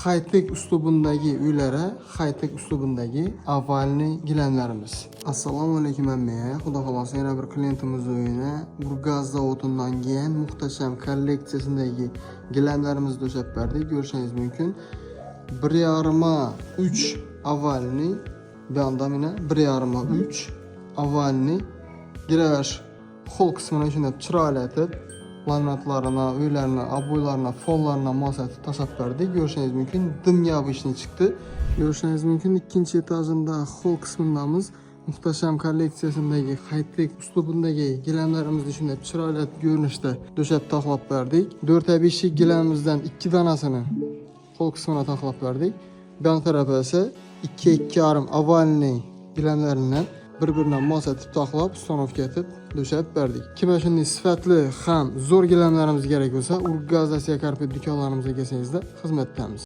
high-tech uslubundagi uylari, high-tech uslubundagi avvalni gilamlarimiz. Assalomu alaykum amma. Xudo xolasa yana bir klientimiz uyini Burgaz zavodidan kelgan muhtasham kolleksiyasidagi gilamlarimizni to'shab berdik. Ko'rishingiz mumkin. 1.5-3 avvalni, bu yoqda mana 1.5-3 avvalni girash hol qismini shunday chiroylatib laminatlarına, uylarına, aboylarına, fonlarına masatib tashlab berdik. Ko'rishingiz mumkin, dim yopishni chiqdi. Ko'rishingiz mumkin, ikkinchi etajında hol qismidamiz muhtasham kolleksiyasidagi high-tech uslubundagi gilamlarimizni shunday chiroylatib ko'rinishda to'shab taxlab berdik. 4-5 gilamimizdan 2 danasini hol qismina taxlab berdik. Bu tarafi esa 2-2,5 avvalni gilamlaridan bir-biridan masatib taxlab, ustanovka etib to'shab berdik. Kimga shunday sifatli ham zo'r gilamlarimiz kerak bo'lsa, Urgaz Asiya Carpet do'konlarimizga kelsangizda xizmatdamiz.